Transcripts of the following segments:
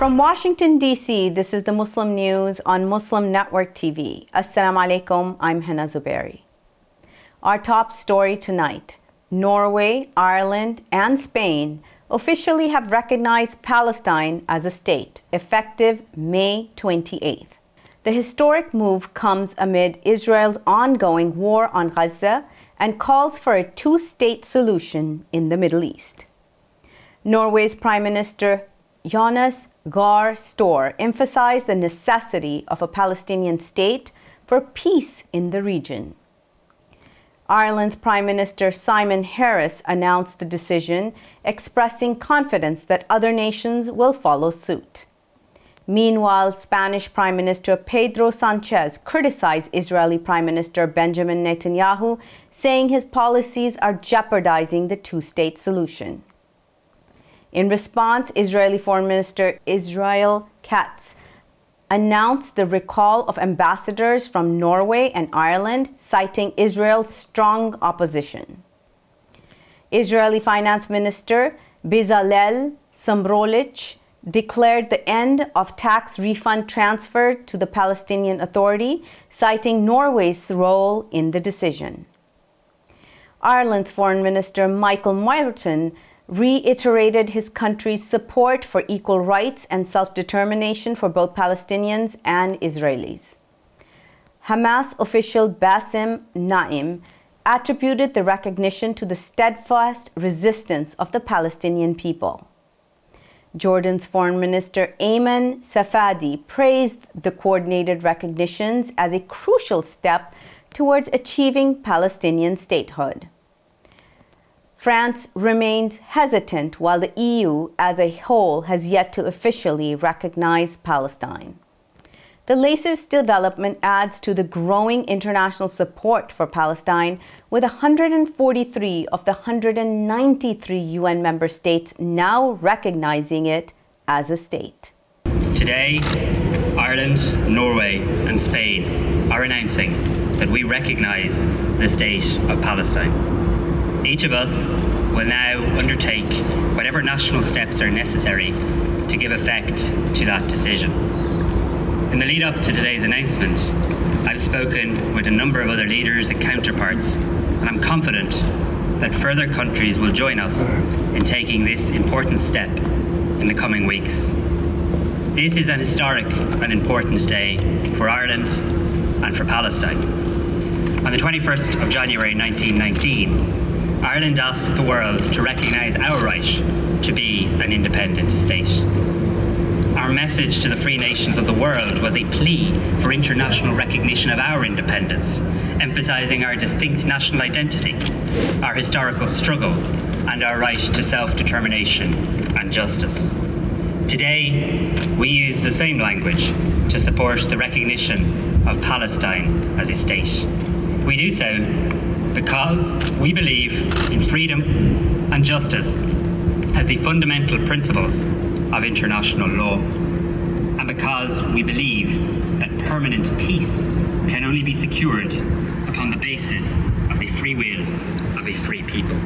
From Washington, D.C., this is the Muslim News on Muslim Network TV. Assalamu alaikum, I'm Hena Zuberi. Our top story tonight: Norway, Ireland, and Spain officially have recognized Palestine as a state, effective May 28th. The historic move comes amid Israel's ongoing war on Gaza and calls for a two-state solution in the Middle East. Norway's Prime Minister Jonas Gahr Støre emphasized the necessity of a Palestinian state for peace in the region. Ireland's Prime Minister Simon Harris announced the decision, expressing confidence that other nations will follow suit. Meanwhile, Spanish Prime Minister Pedro Sanchez criticized Israeli Prime Minister Benjamin Netanyahu, saying his policies are jeopardizing the two-state solution. In response, Israeli Foreign Minister Israel Katz announced the recall of ambassadors from Norway and Ireland, citing Israel's strong opposition. Israeli Finance Minister Bezalel Smotrich declared the end of tax refund transfer to the Palestinian Authority, citing Norway's role in the decision. Ireland's Foreign Minister Michael Moyerton reiterated his country's support for equal rights and self-determination for both Palestinians and Israelis. Hamas official Bassem Naim attributed the recognition to the steadfast resistance of the Palestinian people. Jordan's Foreign Minister Ayman Safadi praised the coordinated recognitions as a crucial step towards achieving Palestinian statehood. France remains hesitant, while the EU as a whole has yet to officially recognize Palestine. The latest development adds to the growing international support for Palestine, with 143 of the 193 UN member states now recognizing it as a state. Today, Ireland, Norway, and Spain are announcing that we recognize the state of Palestine. Each of us will now undertake whatever national steps are necessary to give effect to that decision. In the lead up to today's announcement, I've spoken with a number of other leaders and counterparts, and I'm confident that further countries will join us in taking this important step in the coming weeks. This is an historic and important day for Ireland and for Palestine. On the 21st of January 1919, Ireland asked the world to recognise our right to be an independent state. Our message to the free nations of the world was a plea for international recognition of our independence, emphasising our distinct national identity, our historical struggle, and our right to self-determination and justice. Today, we use the same language to support the recognition of Palestine as a state. We do so because we believe in freedom and justice as the fundamental principles of international law, and because we believe that permanent peace can only be secured upon the basis of the free will of a free people.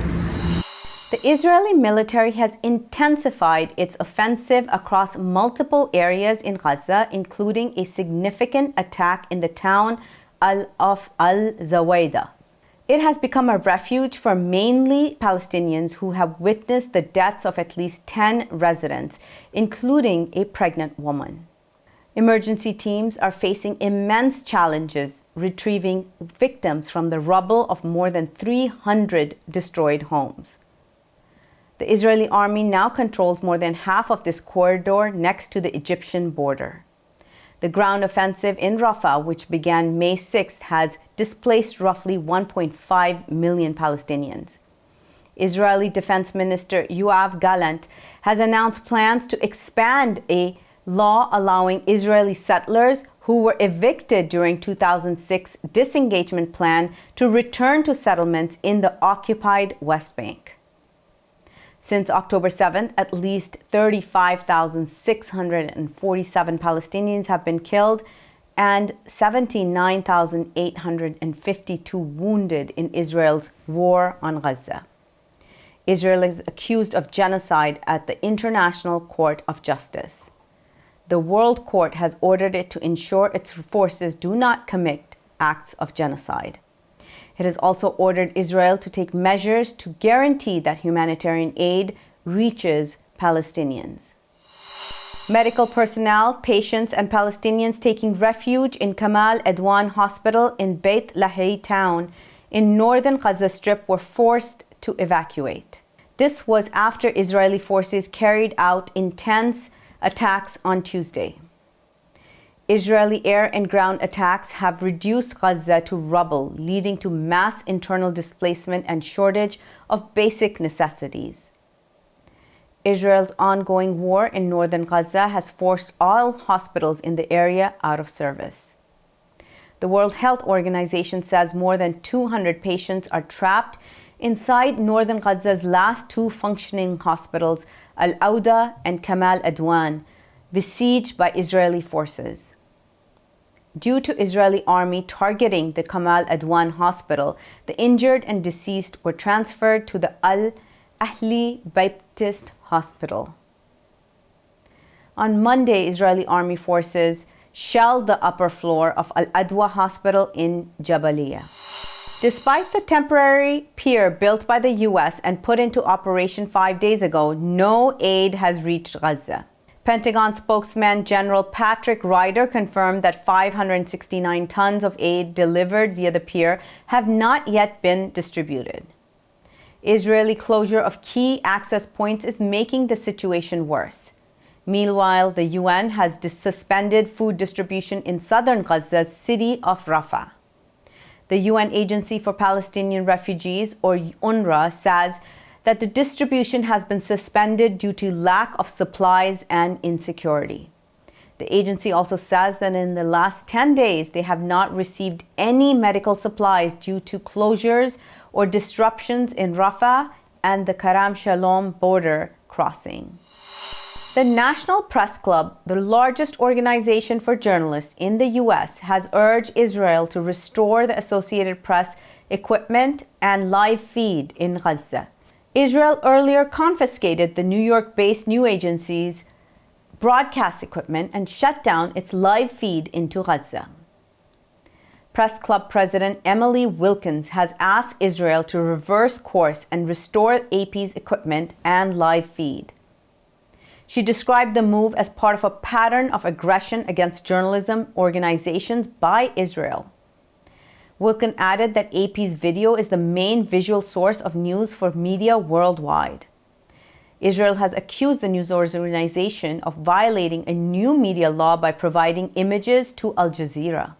The Israeli military has intensified its offensive across multiple areas in Gaza, including a significant attack in the town of Al-Zawayda. It has become a refuge for mainly Palestinians who have witnessed the deaths of at least 10 residents, including a pregnant woman. Emergency teams are facing immense challenges retrieving victims from the rubble of more than 300 destroyed homes. The Israeli army now controls more than half of this corridor next to the Egyptian border. The ground offensive in Rafah, which began May 6th, has displaced roughly 1.5 million Palestinians. Israeli Defense Minister Yoav Gallant has announced plans to expand a law allowing Israeli settlers who were evicted during 2006 disengagement plan to return to settlements in the occupied West Bank. Since October 7th, at least 35,647 Palestinians have been killed and 79,852 wounded in Israel's war on Gaza. Israel is accused of genocide at the International Court of Justice. the World Court has ordered it to ensure its forces do not commit acts of genocide. It has also ordered Israel to take measures to guarantee that humanitarian aid reaches Palestinians. Medical personnel, patients, and Palestinians taking refuge in Kemal Adwan Hospital in Beit Lahi town in northern Gaza Strip were forced to evacuate. This was after Israeli forces carried out intense attacks on Tuesday. Israeli air and ground attacks have reduced Gaza to rubble, leading to mass internal displacement and shortage of basic necessities. Israel's ongoing war in northern Gaza has forced all hospitals in the area out of service. The World Health Organization says more than 200 patients are trapped inside northern Gaza's last two functioning hospitals, Al-Auda and Kemal Adwan, besieged by Israeli forces. Due to Israeli army targeting the Kemal Adwan hospital, the injured and deceased were transferred to the Al-Ahli Baptist Hospital. On Monday, Israeli army forces shelled the upper floor of Al-Adwa Hospital in Jabalia. Despite the temporary pier built by the US and put into operation 5 days ago, no aid has reached Gaza. Pentagon spokesman General Patrick Ryder confirmed that 569 tons of aid delivered via the pier have not yet been distributed. Israeli closure of key access points is making the situation worse. Meanwhile, the UN has suspended food distribution in southern Gaza's city of Rafah. The UN Agency for Palestinian Refugees, or UNRWA, says that the distribution has been suspended due to lack of supplies and insecurity. The agency also says that in the last 10 days, they have not received any medical supplies due to closures or disruptions in Rafah and the Karam Shalom border crossing. The National Press Club, the largest organization for journalists in the US, has urged Israel to restore the Associated Press equipment and live feed in Gaza. Israel earlier confiscated the New York-based news agency's broadcast equipment and shut down its live feed into Gaza. Press Club President Emily Wilkins has asked Israel to reverse course and restore AP's equipment and live feed. She described the move as part of a pattern of aggression against journalism organizations by Israel. Wilkins added that AP's video is the main visual source of news for media worldwide. Israel has accused the news organization of violating a new media law by providing images to Al Jazeera.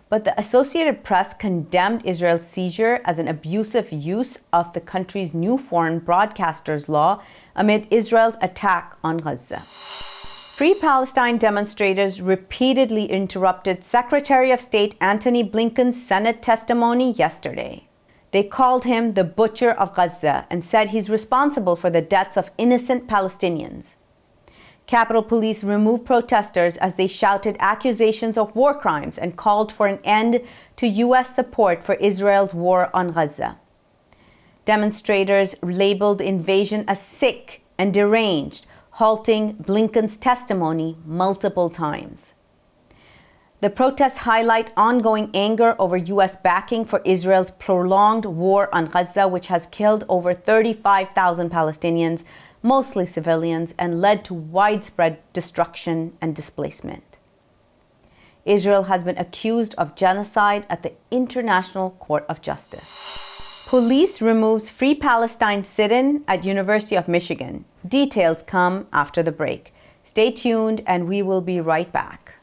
But the Associated Press condemned Israel's seizure as an abusive use of the country's new foreign broadcasters law amid Israel's attack on Gaza. Free-Palestine demonstrators repeatedly interrupted Secretary of State Antony Blinken's Senate testimony yesterday. They called him the butcher of Gaza and said he's responsible for the deaths of innocent Palestinians. Capitol Police removed protesters as they shouted accusations of war crimes and called for an end to U.S. support for Israel's war on Gaza. Demonstrators labeled the invasion as sick and deranged, halting Blinken's testimony multiple times. The protests highlight ongoing anger over U.S. backing for Israel's prolonged war on Gaza, which has killed over 35,000 Palestinians, mostly civilians, and led to widespread destruction and displacement. Israel has been accused of genocide at the International Court of Justice. Police removes Free Palestine sit-in at University of Michigan. Details come after the break. Stay tuned and we will be right back.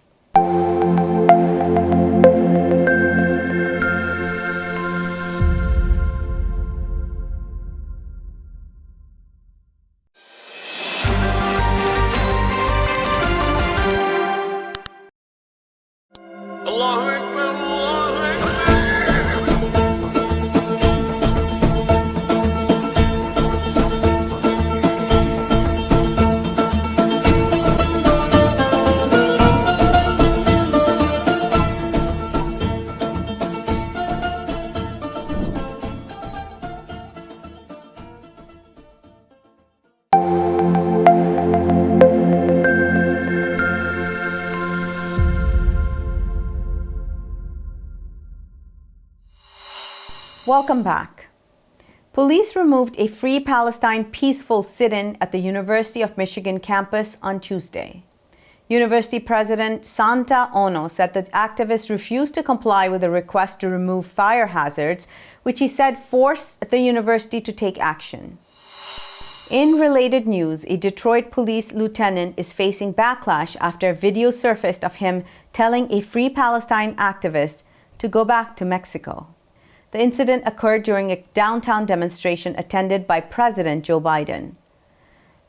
Welcome back. Police removed a Free Palestine peaceful sit-in at the University of Michigan campus on Tuesday. University President Santa Ono said that activists refused to comply with a request to remove fire hazards, which he said forced the university to take action. In related news, a Detroit police lieutenant is facing backlash after a video surfaced of him telling a Free Palestine activist to go back to Mexico. The incident occurred during a downtown demonstration attended by President Joe Biden.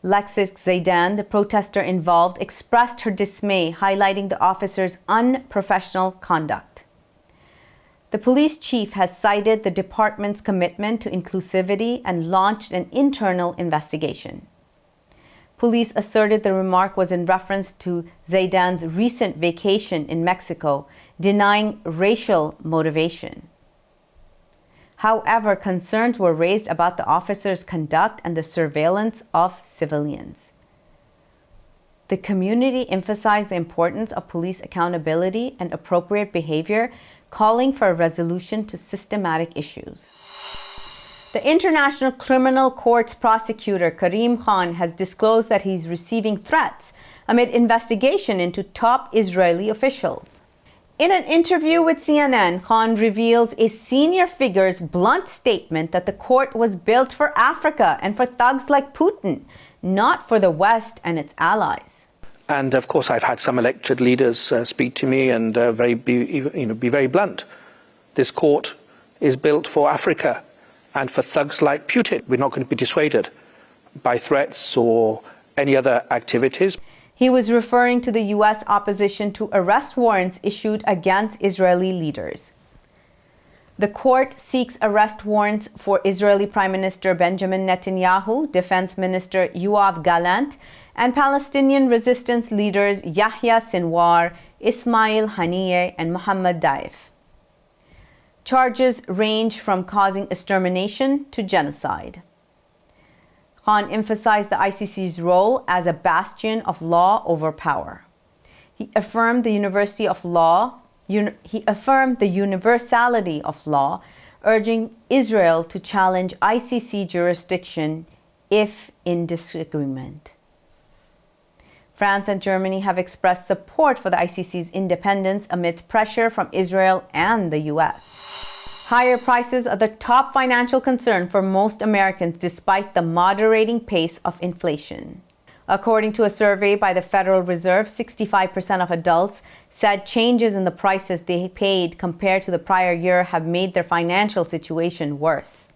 Lexis Zaidan, the protester involved, expressed her dismay, highlighting the officer's unprofessional conduct. The police chief has cited the department's commitment to inclusivity and launched an internal investigation. Police asserted the remark was in reference to Zaidan's recent vacation in Mexico, denying racial motivation. However, concerns were raised about the officer's conduct and the surveillance of civilians. The community emphasized the importance of police accountability and appropriate behavior, calling for a resolution to systematic issues. The International Criminal Court's prosecutor, Karim Khan, has disclosed that he's receiving threats amid investigation into top Israeli officials. In an interview with CNN, Khan reveals a senior figure's blunt statement that the court was built for Africa and for thugs like Putin, not for the West and its allies. And of course, I've had some elected leaders speak to me and be very blunt. This court is built for Africa and for thugs like Putin. We're not going to be dissuaded by threats or any other activities. He was referring to the U.S. opposition to arrest warrants issued against Israeli leaders. The court seeks arrest warrants for Israeli Prime Minister Benjamin Netanyahu, Defense Minister Yoav Gallant, and Palestinian resistance leaders Yahya Sinwar, Ismail Haniyeh, and Mohammed Daif. Charges range from causing extermination to genocide. Khan emphasized the ICC's role as a bastion of law over power. He affirmed the universality of law, urging Israel to challenge ICC jurisdiction if in disagreement. France and Germany have expressed support for the ICC's independence amidst pressure from Israel and the US. Higher prices are the top financial concern for most Americans despite the moderating pace of inflation. According to a survey by the Federal Reserve, 65% of adults said changes in the prices they paid compared to the prior year have made their financial situation worse.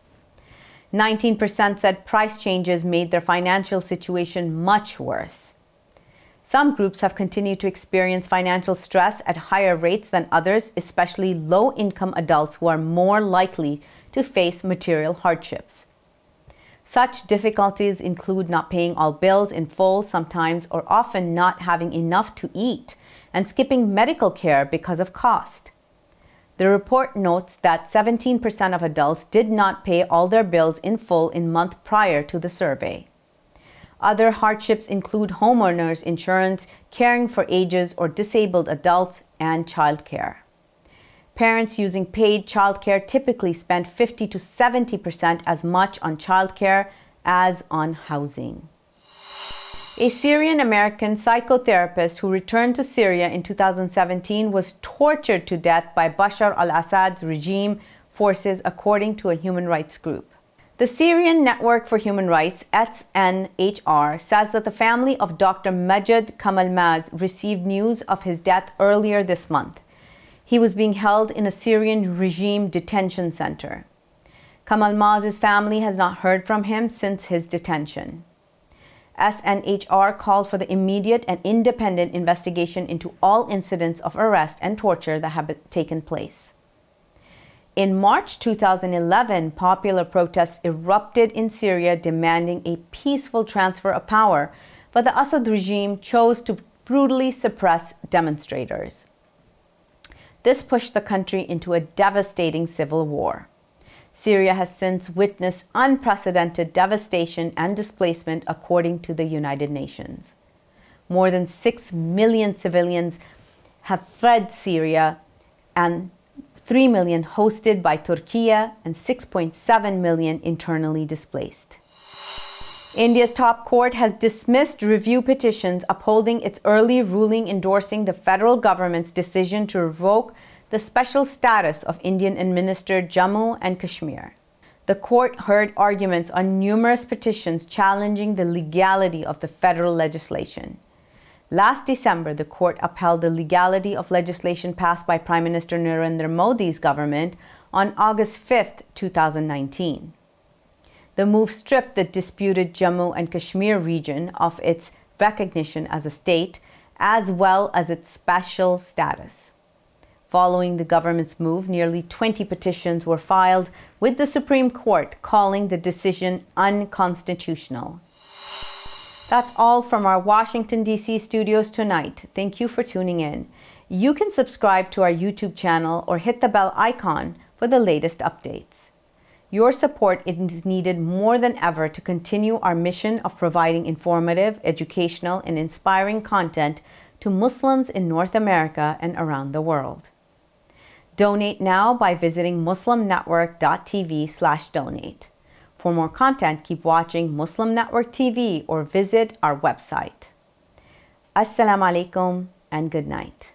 19% said price changes made their financial situation much worse. Some groups have continued to experience financial stress at higher rates than others, especially low-income adults who are more likely to face material hardships. Such difficulties include not paying all bills in full sometimes, or often not having enough to eat, and skipping medical care because of cost. The report notes that 17% of adults did not pay all their bills in full in month prior to the survey. Other hardships include homeowners insurance, caring for ages or disabled adults, and childcare. Parents using paid childcare typically spend 50 to 70% as much on childcare as on housing. A Syrian-American psychotherapist who returned to Syria in 2017 was tortured to death by Bashar al-Assad's regime forces, according to a human rights group. The Syrian Network for Human Rights, SNHR, says that the family of Dr. Majed Kamalmaz received news of his death earlier this month. He was being held in a Syrian regime detention center. Kamalmaz's family has not heard from him since his detention. SNHR called for the immediate and independent investigation into all incidents of arrest and torture that have taken place. In March 2011, popular protests erupted in Syria demanding a peaceful transfer of power, but the Assad regime chose to brutally suppress demonstrators. This pushed the country into a devastating civil war. Syria has since witnessed unprecedented devastation and displacement, according to the United Nations. More than 6 million civilians have fled Syria, and 3 million hosted by Turkey, and 6.7 million internally displaced. India's top court has dismissed review petitions upholding its early ruling endorsing the federal government's decision to revoke the special status of Indian-administered Jammu and Kashmir. The court heard arguments on numerous petitions challenging the legality of the federal legislation. Last December, the court upheld the legality of legislation passed by Prime Minister Narendra Modi's government on August 5, 2019. The move stripped the disputed Jammu and Kashmir region of its recognition as a state, as well as its special status. Following the government's move, nearly 20 petitions were filed with the Supreme Court, calling the decision unconstitutional. That's all from our Washington, D.C. studios tonight. Thank you for tuning in. You can subscribe to our YouTube channel or hit the bell icon for the latest updates. Your support is needed more than ever to continue our mission of providing informative, educational, and inspiring content to Muslims in North America and around the world. Donate now by visiting muslimnetwork.tv/donate. For more content, keep watching Muslim Network TV or visit our website. Assalamu alaikum and good night.